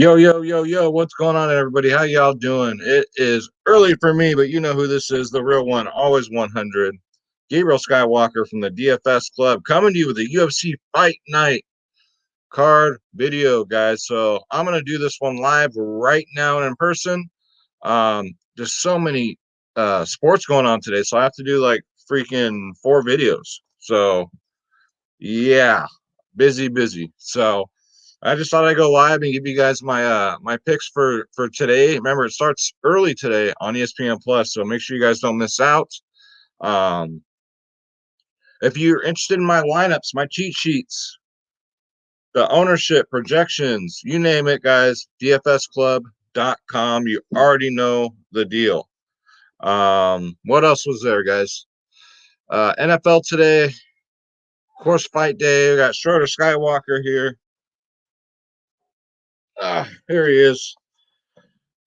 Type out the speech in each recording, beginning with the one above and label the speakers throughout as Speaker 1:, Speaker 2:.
Speaker 1: Yo, yo, yo, yo, what's going on, everybody? How y'all doing? It is early for me, but you know who this is, the real one, always 100. Gabriel Skywalker from the DFS Club, coming to you with a UFC Fight Night card video, guys. So I'm going to do this one live right now and in person. There's so many sports going on today, so I have to do like freaking 4 videos. So, yeah, busy. So, I just thought I'd go live and give you guys my picks for today. Remember, it starts early today on ESPN Plus, so make sure you guys don't miss out. Um, if you're interested in my lineups, my cheat sheets, the ownership projections, you name it, guys, dfsclub.com. You already know the deal. What else was there, guys? NFL today, of course, fight day. We got Schroeder Skywalker here. Here he is.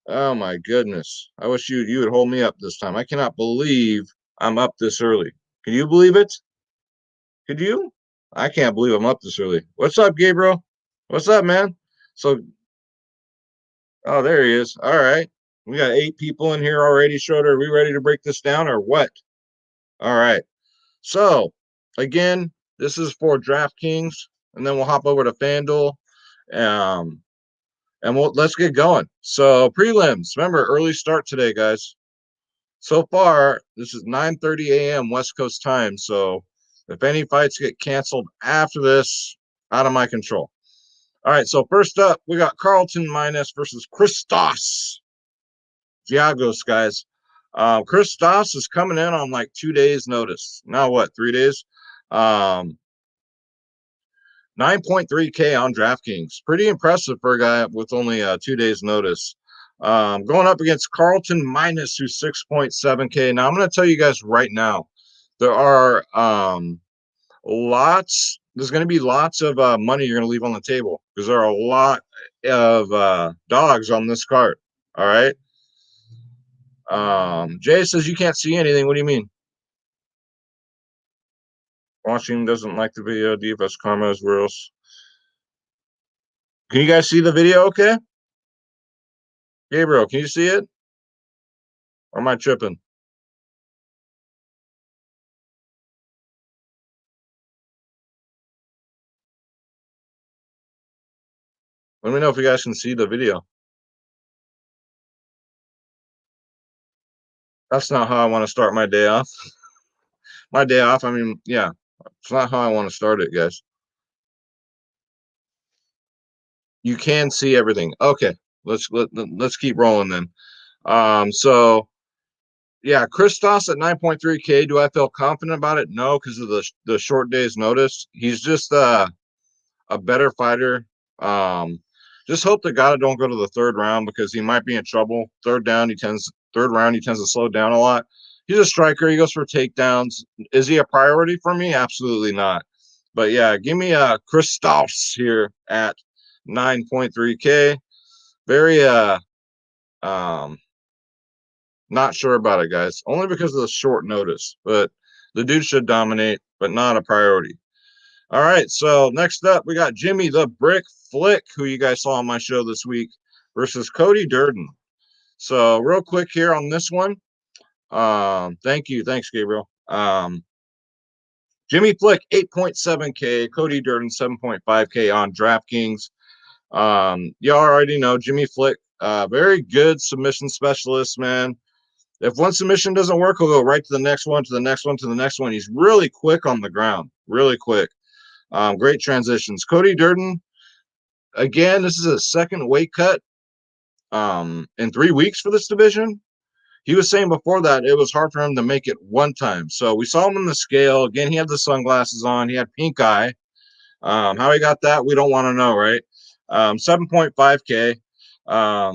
Speaker 1: Oh my goodness. I wish you would hold me up this time. I cannot believe I'm up this early. Can you believe it? Could you? I can't believe I'm up this early. What's up, Gabriel? What's up, man? So, oh, there he is. All right. We got 8 people in here already. Schroeder, are we ready to break this down or what? All right. So, again, this is for DraftKings, and then we'll hop over to Fanduel. And let's get going. So prelims, remember, early start today, guys. So far, this is 9:30 a.m. West Coast time. So if any fights get canceled after this, out of my control. All right, so first up, we got Carlton minus versus Christos. Thiagos, guys. Christos is coming in on like 2 days' notice. Now what, 3 days? 9.3K on DraftKings. Pretty impressive for a guy with only 2 days' notice. Going up against Carlton minus, who's 6.7K. Now, I'm going to tell you guys right now, there are there's going to be lots of money you're going to leave on the table because there are a lot of dogs on this card. All right. Jay says you can't see anything. What do you mean? Washington doesn't like the video. DFS Karma's rules. Can you guys see the video okay? Gabriel, can you see it? Or am I tripping? Let me know if you guys can see the video. That's not how I want to start my day off. My day off, I mean, yeah, it's not how I want to start it, guys. You can see everything. Okay, let's keep rolling then. So yeah, Christos at 9.3K. Do I feel confident about it? No, because of the short days notice. He's just a better fighter. Just hope that God don't go to the 3rd round because he might be in trouble. Third round, he tends to slow down a lot. He's a striker. He goes for takedowns. Is he a priority for me? Absolutely not. But yeah, give me a Christos here at 9.3K. Very not sure about it, guys. Only because of the short notice. But the dude should dominate, but not a priority. All right, so next up, we got Jimmy the Brick Flick, who you guys saw on my show this week, versus Cody Durden. So real quick here on this one. Thanks, Gabriel. Jimmy Flick, 8.7K. Cody Durden, 7.5K on DraftKings. You already know Jimmy Flick, very good submission specialist, man. If one submission doesn't work, he'll go right to the next one, to the next one, to the next one. He's really quick on the ground, really quick. Great transitions. Cody Durden, again, this is a second weight cut in 3 weeks for this division. He was saying before that it was hard for him to make it one time. So we saw him on the scale. Again, he had the sunglasses on. He had pink eye. How he got that, we don't want to know, right? 7.5K. I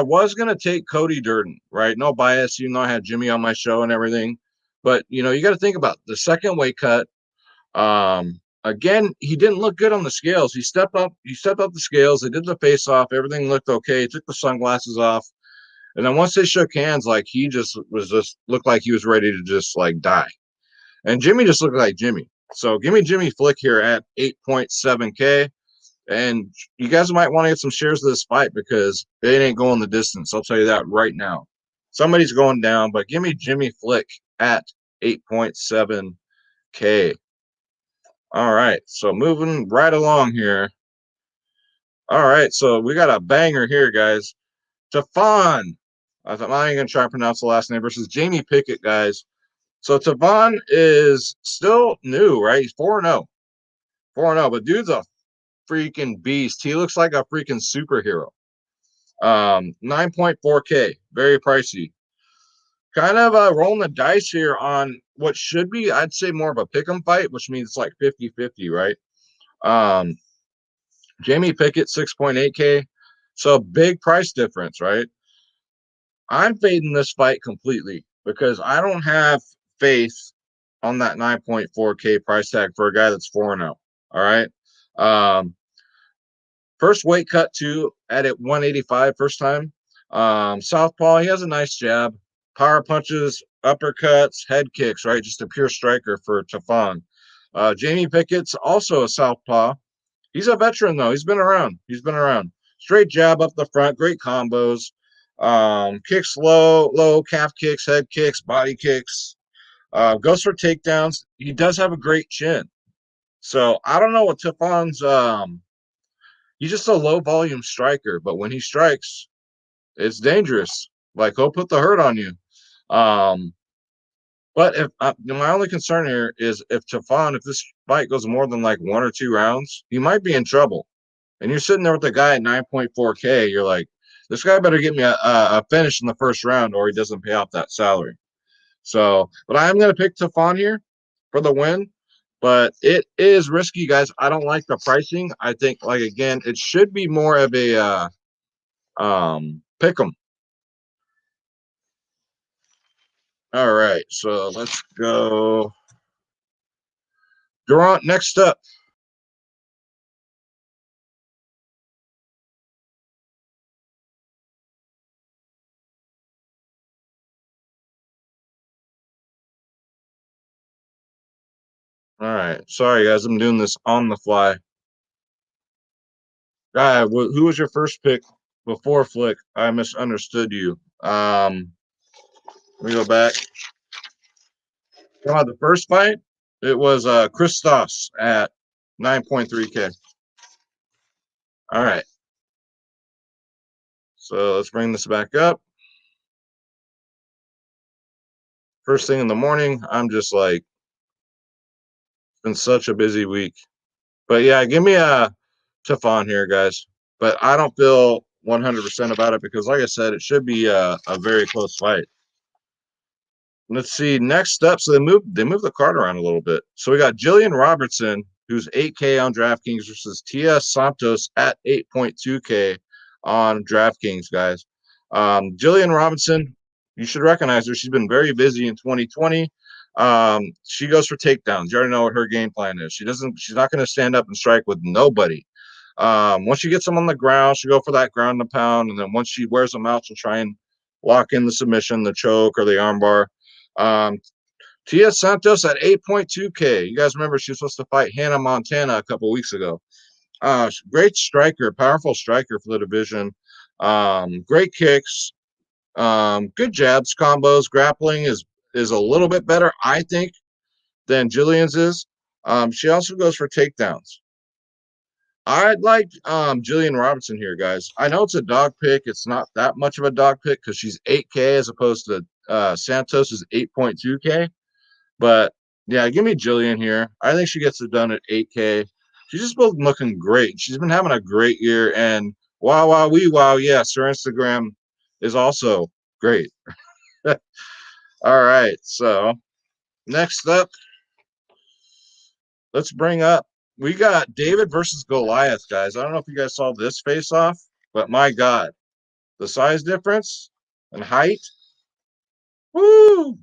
Speaker 1: was going to take Cody Durden, right? No bias, even though I had Jimmy on my show and everything. But, you got to think about the second weight cut. Again, he didn't look good on the scales. He stepped up the scales. They did the face off. Everything looked okay. He took the sunglasses off. And then once they shook hands, like he just looked like he was ready to just like die. And Jimmy just looked like Jimmy. So give me Jimmy Flick here at 8.7K. And you guys might want to get some shares of this fight because it ain't going the distance. I'll tell you that right now. Somebody's going down, but give me Jimmy Flick at 8.7K. All right, so moving right along here. All right, so we got a banger here, guys. Tefon. I'm not even going to try to pronounce the last name versus Jamie Pickett, guys. So Tefon is still new, right? He's 4-0. 4-0, but dude's a freaking beast. He looks like a freaking superhero. 9.4K, very pricey. Kind of rolling the dice here on what should be, I'd say, more of a pick 'em fight, which means it's like 50-50, right? Um, Jamie Pickett, 6.8K. So big price difference, right? I'm fading this fight completely because I don't have faith on that 9.4K price tag for a guy that's 4-0. All right. First weight cut too at 185 first time. Southpaw, he has a nice jab, power punches, uppercuts, head kicks, right? Just a pure striker for Tefon. Jamie Pickett's also a southpaw. He's a veteran though. He's been around. Straight jab up the front, great combos. Kicks low calf kicks, head kicks, body kicks. Goes for takedowns. He does have a great chin. So I don't know what Tefon's he's just a low volume striker, but when he strikes, it's dangerous. Like he'll put the hurt on you. Um, but if my only concern here is if this fight goes more than like 1 or 2 rounds, he might be in trouble. And you're sitting there with a guy at 9.4K, you're like, this guy better get me a finish in the first round, or he doesn't pay off that salary. So, but I am going to pick Tefon here for the win. But it is risky, guys. I don't like the pricing. I think, like again, it should be more of a pick 'em. All right, so let's go. Durant next up. All right, sorry guys, I'm doing this on the fly. Guy, who was your first pick before Flick? I misunderstood you. Let me go back. The first fight, it was Christos at 9.3K. All right, so let's bring this back up. First thing in the morning, I'm just like, it's been such a busy week. But yeah, give me a Tefon here, guys. But I don't feel 100% about it because, like I said, it should be a very close fight. Let's see. Next up, so they moved the card around a little bit. So we got Jillian Robertson, who's 8K on DraftKings, versus Tia Santos at 8.2K on DraftKings, guys. Jillian Robinson, you should recognize her. She's been very busy in 2020. She goes for takedowns. You already know what her game plan is. She's not going to stand up and strike with nobody. Once she gets them on the ground, she'll go for that ground and pound, and then once she wears them out, she'll try and lock in the submission, the choke, or the armbar. Tia Santos at 8.2K. You guys remember she was supposed to fight Hannah Montana a couple weeks ago. Great striker, powerful striker for the division. Great kicks, good jabs, combos. Grappling is a little bit better, I think, than Jillian's is. She also goes for takedowns. I'd like Jillian Robinson here, guys. I know it's a dog pick. It's not that much of a dog pick because she's 8K as opposed to Santos is 8.2K. But yeah, give me Jillian here. I think she gets it done at 8K. She's just both looking great. She's been having a great year. And wow, wow, wee, wow. Yes, her Instagram is also great. All right. So next up, let's bring up. We got David versus Goliath, guys. I don't know if you guys saw this face off, but my God, the size difference and height. Woo!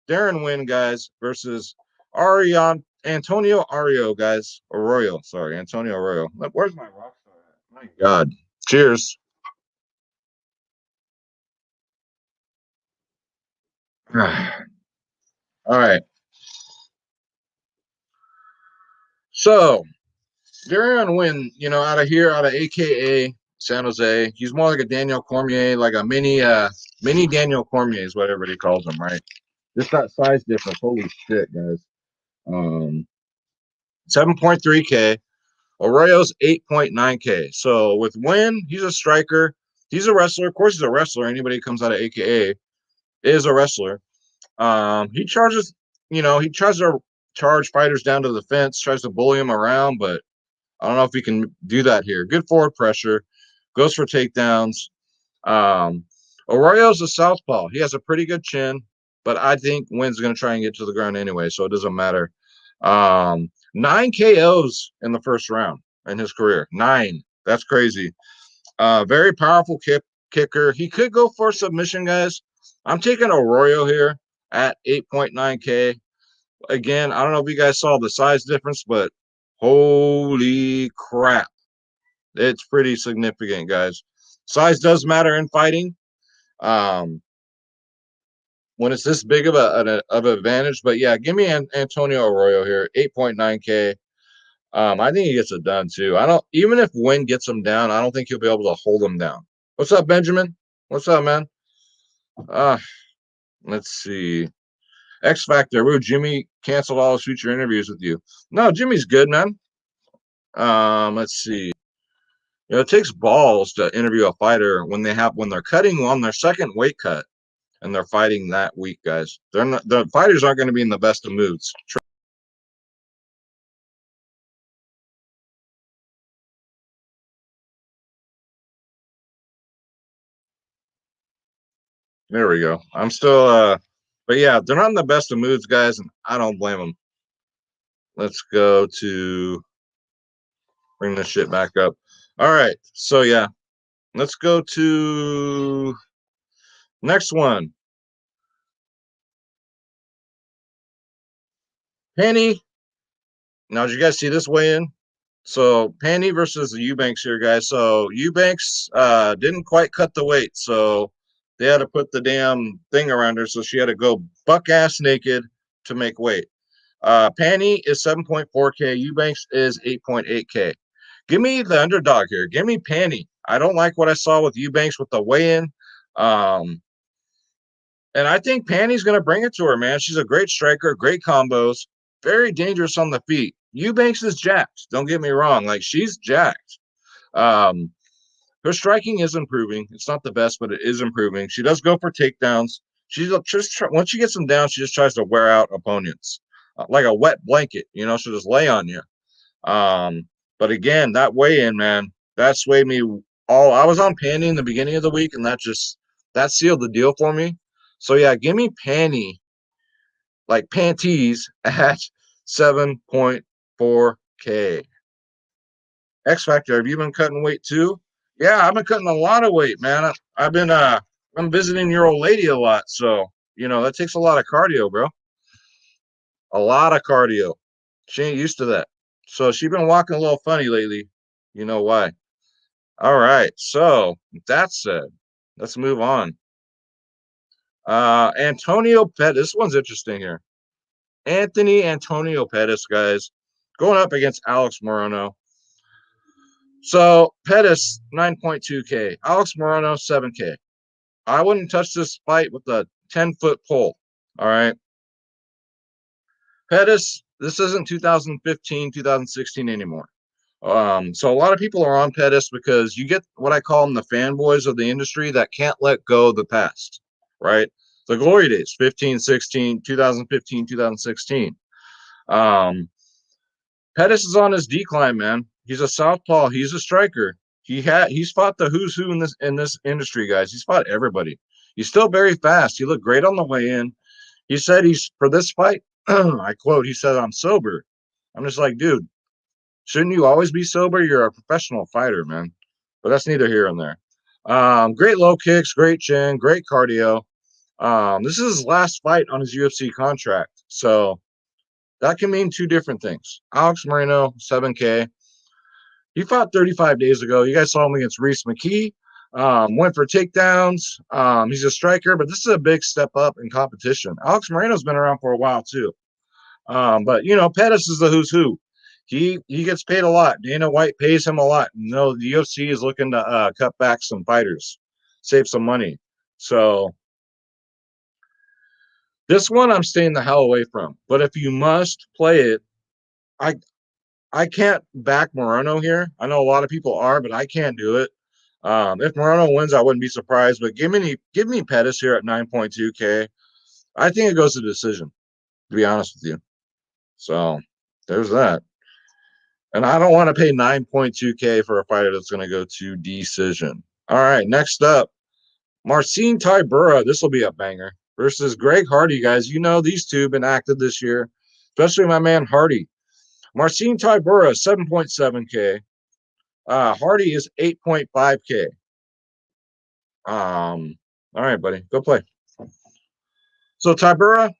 Speaker 1: Darren Wynn, guys, versus Antonio Arroyo, guys. Arroyo, sorry, Antonio Arroyo. Where's my rock star at? My God. Cheers. All right. So Darren Wynn, out of here, out of AKA San Jose, he's more like a Daniel Cormier, like a mini Daniel Cormier is what everybody calls him, right? Just that size difference. Holy shit, guys. 7.3K. Arroyo's 8.9K. So with Wynn, he's a striker. He's a wrestler. Of course, he's a wrestler. Anybody who comes out of AKA is a wrestler. He charges, he tries to charge fighters down to the fence, tries to bully them around, but I don't know if he can do that here. Good forward pressure, goes for takedowns. Arroyo's a southpaw. He has a pretty good chin, but I think Wynn's going to try and get to the ground anyway, so it doesn't matter. 9 KOs in the first round in his career. 9. That's crazy. Very powerful kicker. He could go for submission, guys. I'm taking Arroyo here at 8.9K. Again, I don't know if you guys saw the size difference, but holy crap. It's pretty significant, guys. Size does matter in fighting. When it's this big of an advantage, but yeah, give me Antonio Arroyo here, 8.9K. I think he gets it done too. Even if Wynn gets him down, I don't think he'll be able to hold him down. What's up, Benjamin? What's up, man? Let's see. X Factor. Ooh, Jimmy canceled all his future interviews with you. No, Jimmy's good, man. Let's see. It takes balls to interview a fighter when they're cutting on their second weight cut and they're fighting that week, guys. The fighters aren't going to be in the best of moods. There we go. I'm still but yeah, they're not in the best of moods, guys, and I don't blame them. Let's go to bring this shit back up. All right. So yeah. Let's go to next one. Penny. Now, did you guys see this weigh in? So Penny versus the Eubanks here, guys. So Eubanks didn't quite cut the weight, so they had to put the damn thing around her, so she had to go buck ass naked to make weight. Penny is 7.4K. Eubanks is 8.8K. Give me the underdog here. Give me Penny. I don't like what I saw with Eubanks with the weigh-in. And I think Penny's going to bring it to her, man. She's a great striker, great combos, very dangerous on the feet. Eubanks is jacked. Don't get me wrong. Like, she's jacked. Her striking is improving. It's not the best, but it is improving. She does go for takedowns. She's just once she gets them down, she just tries to wear out opponents like a wet blanket. She'll just lay on you. But again, that weigh-in, man, that swayed me all. I was on Penny in the beginning of the week, and that sealed the deal for me. So yeah, give me Penny, like panties, at 7.4K. X Factor, have you been cutting weight too? Yeah, I've been cutting a lot of weight, man. I'm visiting your old lady a lot, so that takes a lot of cardio, bro. A lot of cardio. She ain't used to that. So she's been walking a little funny lately. You know why. All right. So with that said, let's move on. Antonio Pettis. This one's interesting here. Antonio Pettis, guys, going up against Alex Moreno. So Pettis, 9.2K. Alex Moreno, 7K. I wouldn't touch this fight with a 10-foot pole. All right. Pettis, this isn't 2015, 2016 anymore. So a lot of people are on Pettis because you get what I call them the fanboys of the industry that can't let go of the past, right? The glory days, 15, 16, 2015, 2016. Pettis is on his decline, man. He's a southpaw. He's a striker. He's fought the who's who in this industry, guys. He's fought everybody. He's still very fast. He looked great on the way in. He said for this fight, I quote, he said, "I'm sober." I'm just like, dude, shouldn't you always be sober? You're a professional fighter, man. But that's neither here nor there. Great low kicks, great chin, great cardio. This is his last fight on his UFC contract. So that can mean two different things. Alex Moreno, 7K. He fought 35 days ago. You guys saw him against Reese McKee. Went for takedowns. He's a striker, but this is a big step up in competition. Alex Moreno's been around for a while too. But Pettis is the who's who. He gets paid a lot. Dana White pays him a lot. No, the UFC is looking to cut back some fighters, save some money. So this one I'm staying the hell away from. But if you must play it, I I can't back Moreno here. I know a lot of people are, but I can't do it. If Moreno wins, I wouldn't be surprised. But give me Pettis here at 9.2K. I think it goes to decision, to be honest with you. So there's that. And I don't want to pay 9.2K for a fighter that's going to go to decision. All right, next up, Marcin Tybura. This will be a banger versus Greg Hardy, guys. You know these two have been active this year, especially my man Hardy. Marcin Tybura, 7.7K. Hardy is 8.5K. All right, buddy, go play. So Tybura,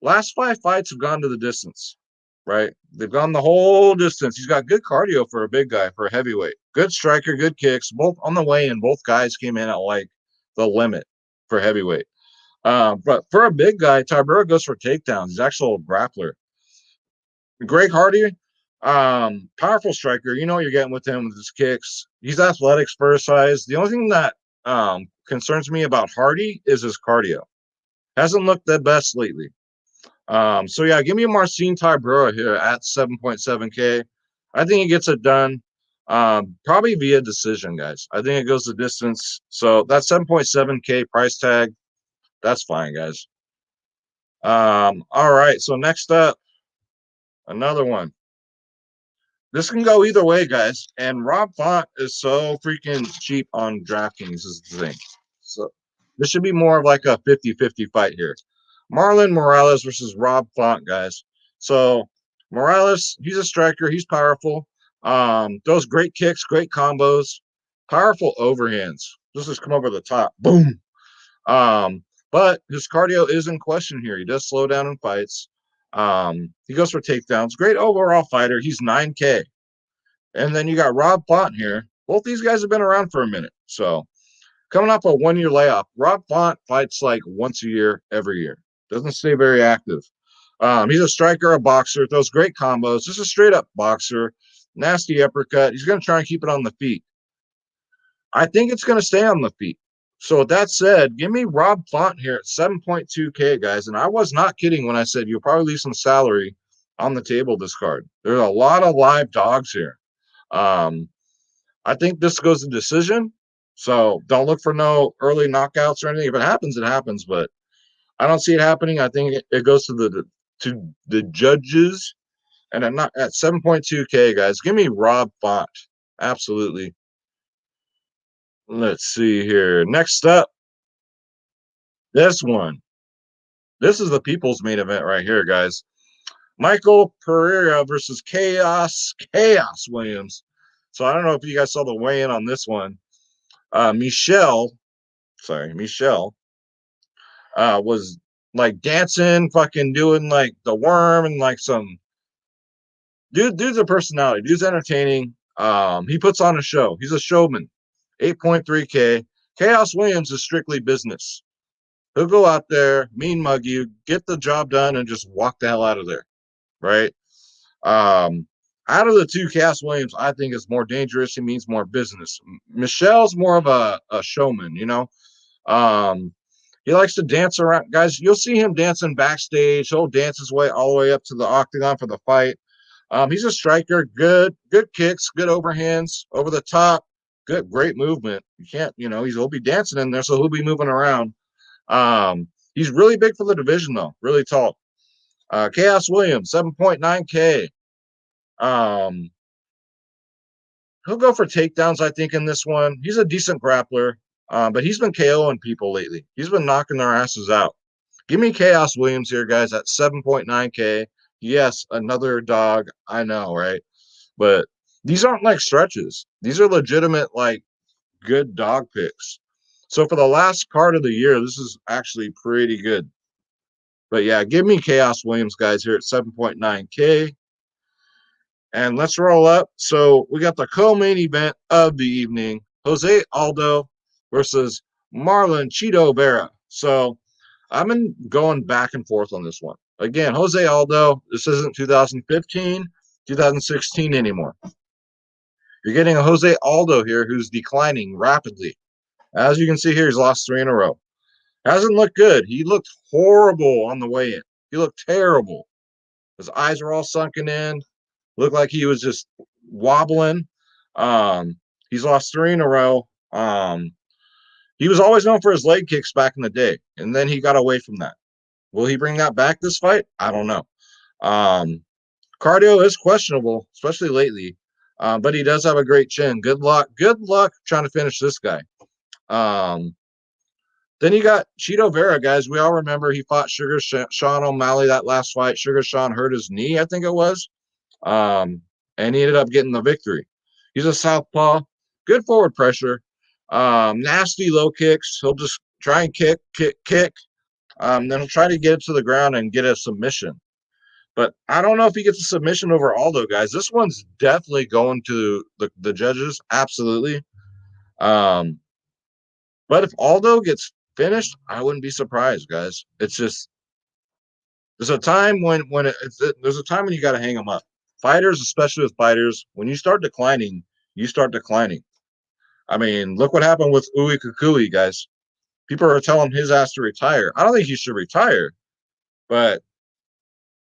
Speaker 1: last 5 fights have gone to the distance, right? They've gone the whole distance. He's got good cardio for a big guy, for a heavyweight. Good striker, good kicks. Both on the way in, both guys came in at like the limit for heavyweight. But for a big guy, Tybura goes for takedowns. He's actually a grappler. Greg Hardy, powerful striker. You know what you're getting with him with his kicks. He's athletic, spur size. The only thing that concerns me about Hardy is his cardio. Hasn't looked the best lately. So yeah, give me a Marcin Tybura here at 7.7K. I think he gets it done. Probably via decision, guys. I think it goes the distance. So that's 7.7K price tag. That's fine, guys. All right. So next up, another one. This can go either way, guys. And Rob Font is so freaking cheap on DraftKings is the thing. So this should be more of like a 50-50 fight here. Marlon Morales versus Rob Font, guys. So Morales, he's a striker. He's powerful. Those great kicks, great combos, powerful overhands. This just come over the top. Boom. But his cardio is in question here. He does slow down in fights. He goes for takedowns. Great overall fighter. He's 9K. And then you got Rob Font here. Both these guys have been around for a minute. So coming off a 1-year layoff, Rob Font fights like once a year, every year. Doesn't stay very active. He's a striker, a boxer, throws great combos. Just a straight up boxer. Nasty uppercut. He's going to try and keep it on the feet. I think it's going to stay on the feet. So with that said, give me Rob Font here at 7.2K, guys. And I was not kidding when I said you'll probably leave some salary on the table this card. There's a lot of live dogs here. I think this goes to decision. So don't look for no early knockouts or anything. If it happens, it happens. But I don't see it happening. I think it goes to the judges. And I'm not at 7.2K, guys. Give me Rob Font. Absolutely. Let's see here. Next up, this one. This is the people's main event right here, guys. Michael Pereira versus Chaos Williams. So I don't know if you guys saw the weigh-in on this one. Michelle was like dancing, fucking doing like the worm and like some dude's a personality. Dude's entertaining. He puts on a show. He's a showman. 8.3K. Chaos Williams is strictly business. He'll go out there, mean mug you, get the job done, and just walk the hell out of there. Right? Out of the two, Chaos Williams, I think is more dangerous. He means more business. Michelle's more of a showman, you know. He likes to dance around. Guys, you'll see him dancing backstage. He'll dance his way all the way up to the octagon for the fight. He's a striker. Good kicks, good overhands, over the top. Great movement. You can't, he'll be dancing in there, so he'll be moving around. He's really big for the division, though. Really tall. Chaos Williams, 7.9K. He'll go for takedowns, I think, in this one. He's a decent grappler, but he's been KOing people lately. He's been knocking their asses out. Give me Chaos Williams here, guys, at 7.9K. Yes, another dog. I know, right? But these aren't like stretches. These are legitimate, like, good dog picks. So for the last card of the year, this is actually pretty good. But yeah, give me Chaos Williams, guys, here at 7.9K. And let's roll up. So we got the co-main event of the evening. Jose Aldo versus Marlon Cheeto Vera. So I've been going back and forth on this one. Again, Jose Aldo, this isn't 2015. 2016 anymore. You're getting a Jose Aldo here who's declining rapidly. As you can see here, he's lost 3 in a row. Hasn't looked good. He looked horrible on the way in. He looked terrible. His eyes were all sunken in. Looked like he was just wobbling. He's lost 3 in a row. He was always known for his leg kicks back in the day, and then he got away from that. Will he bring that back this fight? I don't know. Cardio is questionable, especially lately, but he does have a great chin. Good luck. Good luck trying to finish this guy. Then you got Chito Vera, guys. We all remember he fought Sugar Sean O'Malley that last fight. Sugar Sean hurt his knee, I think it was, and he ended up getting the victory. He's a southpaw, good forward pressure, nasty low kicks. He'll just try and kick. Then he'll try to get it to the ground and get a submission. But I don't know if he gets a submission over Aldo, guys. This one's definitely going to the judges, absolutely. But if Aldo gets finished, I wouldn't be surprised, guys. It's just there's a time when there's a time when you got to hang them up. Fighters, especially with fighters, when you start declining, you start declining. I mean, look what happened with Ui Kukui, guys. People are telling his ass to retire. I don't think he should retire, but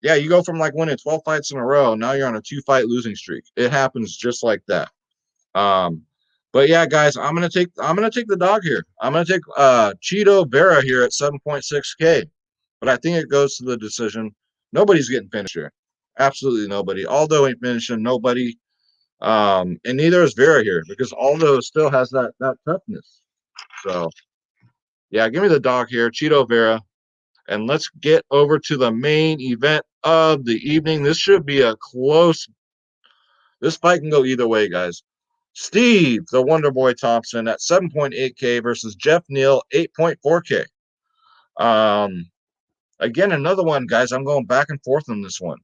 Speaker 1: yeah, you go from like winning 12 fights in a row, now you're on a 2-fight losing streak. It happens just like that. But yeah, guys, I'm gonna take the dog here. I'm gonna take Chito Vera here at 7.6K. But I think it goes to the decision. Nobody's getting finished here. Absolutely nobody. Aldo ain't finishing nobody. And neither is Vera here because Aldo still has that toughness. So yeah, give me the dog here, Chito Vera. And let's get over to the main event of the evening. This should be a close. This fight can go either way, guys. Steve, the Wonder Boy Thompson at 7.8K versus Jeff Neal, 8.4K. Again, another one, guys. I'm going back and forth on this one.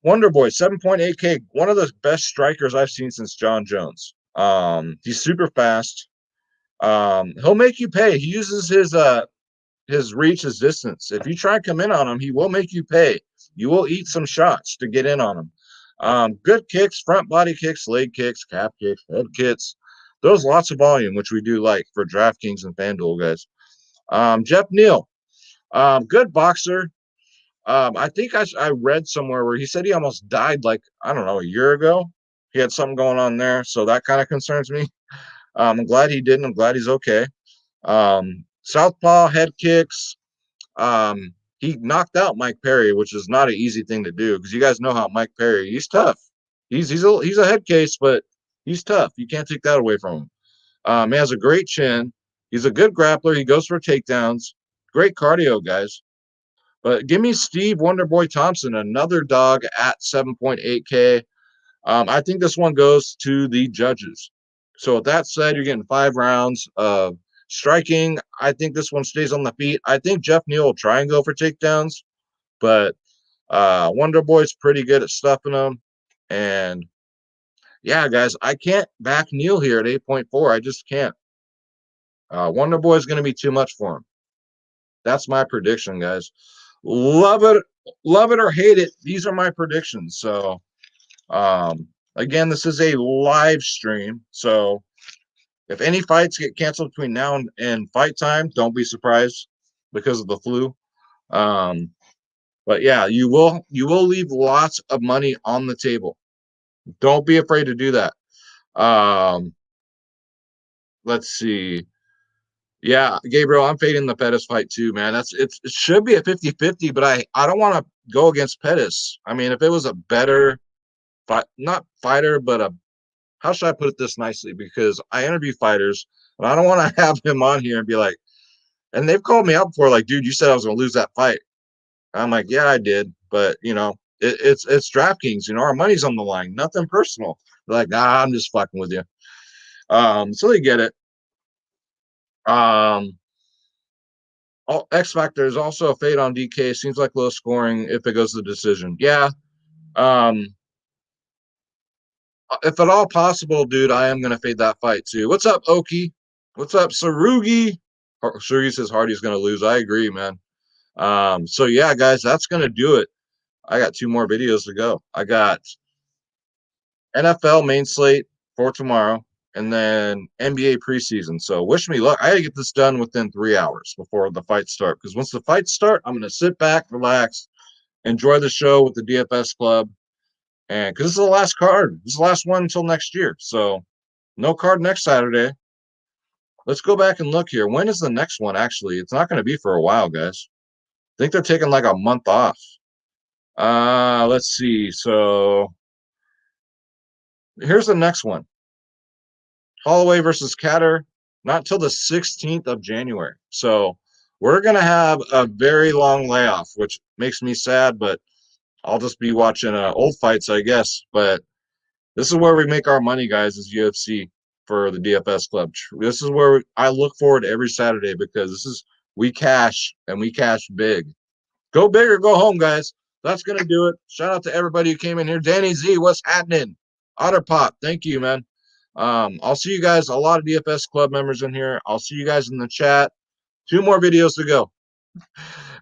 Speaker 1: Wonder Boy, 7.8K, one of the best strikers I've seen since John Jones. He's super fast. He'll make you pay. He uses his reach, his distance. If you try and come in on him, he will make you pay. You will eat some shots to get in on him. Good kicks, front body kicks, leg kicks, calf kicks, head kicks. There's lots of volume, which we do like for DraftKings and FanDuel, guys. Jeff Neal, good boxer. I think I read somewhere where he said he almost died like, I don't know, a year ago. He had something going on there, so that kind of concerns me. I'm glad he didn't. I'm glad he's okay. Southpaw, head kicks. He knocked out Mike Perry, which is not an easy thing to do because you guys know how Mike Perry, he's tough. He's a head case, but he's tough. You can't take that away from him. He has a great chin. He's a good grappler. He goes for takedowns. Great cardio, guys. But give me Steve Wonderboy Thompson, another dog at 7.8K. I think this one goes to the judges. So with that said, you're getting 5 rounds of striking. I think this one stays on the feet. I think Jeff Neal will try and go for takedowns, but Wonderboy's pretty good at stuffing them. And yeah, guys, I can't back Neal here at 8.4. I just can't. Wonderboy's going to be too much for him. That's my prediction, guys. Love it or hate it. These are my predictions. So, again, this is a live stream. So, if any fights get canceled between now and fight time, don't be surprised because of the flu. But yeah, you will leave lots of money on the table. Don't be afraid to do that. Let's see. Yeah, Gabriel, I'm fading the Pettis fight too, man. It should be a 50-50, but I don't want to go against Pettis. I mean, if it was a better fight, not fighter, but how should I put it this nicely? Because I interview fighters, and I don't want to have him on here and be like, and they've called me out before, like, dude, you said I was going to lose that fight. I'm like, yeah, I did, but it's DraftKings. Our money's on the line, nothing personal. They're like, nah, I'm just fucking with you. So they get it. X Factor is also a fade on DK. Seems like low scoring if it goes to the decision. Yeah. If at all possible, dude, I am gonna fade that fight too. What's up, Oki? What's up, Sarugi? Sarugi says Hardy's gonna lose. I agree, man. So yeah, guys, that's gonna do it. I got 2 more videos to go. I got NFL main slate for tomorrow, and then NBA preseason. So wish me luck. I got to get this done within 3 hours before the fights start, because once the fights start, I'm going to sit back, relax, enjoy the show with the DFS club, and because this is the last card. This is the last one until next year. So no card next Saturday. Let's go back and look here. When is the next one, actually? It's not going to be for a while, guys. I think they're taking like a month off. Let's see. So here's the next one. Holloway versus Catter, not until the 16th of January. So we're going to have a very long layoff, which makes me sad, but I'll just be watching old fights, I guess. But this is where we make our money, guys, is UFC for the DFS club. This is where I look forward every Saturday, because this is, we cash, and we cash big. Go big or go home, guys. That's going to do it. Shout out to everybody who came in here. Danny Z, what's happening? Otterpop, thank you, man. I'll see you guys, a lot of DFS club members in here. I'll see you guys in the chat. 2 more videos to go.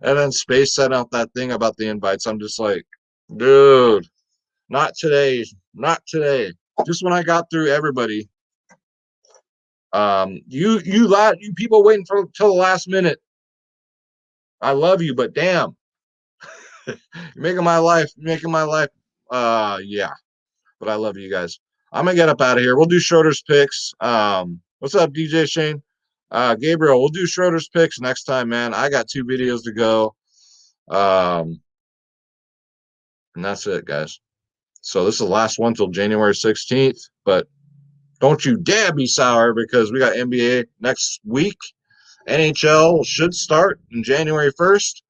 Speaker 1: And then Space sent out that thing about the invites. I'm just like, dude, not today. Not today. Just when I got through everybody. You people waiting for till the last minute. I love you, but damn. You're making my life, yeah. But I love you guys. I'm gonna get up out of here. We'll do Schroeder's picks. What's up, DJ Shane? Gabriel, we'll do Schroeder's picks next time, man. I got 2 videos to go. And that's it, guys. So this is the last one till January 16th. But don't you dare be sour, because we got NBA next week. NHL should start in January 1st.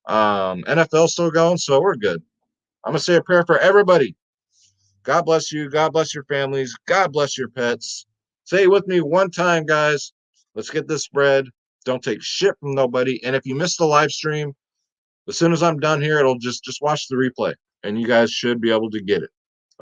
Speaker 1: NFL still going, so we're good. I'm gonna say a prayer for everybody. God bless you. God bless your families. God bless your pets. Say it with me one time, guys. Let's get this spread. Don't take shit from nobody. And if you missed the live stream, as soon as I'm done here, it'll just watch the replay, and you guys should be able to get it.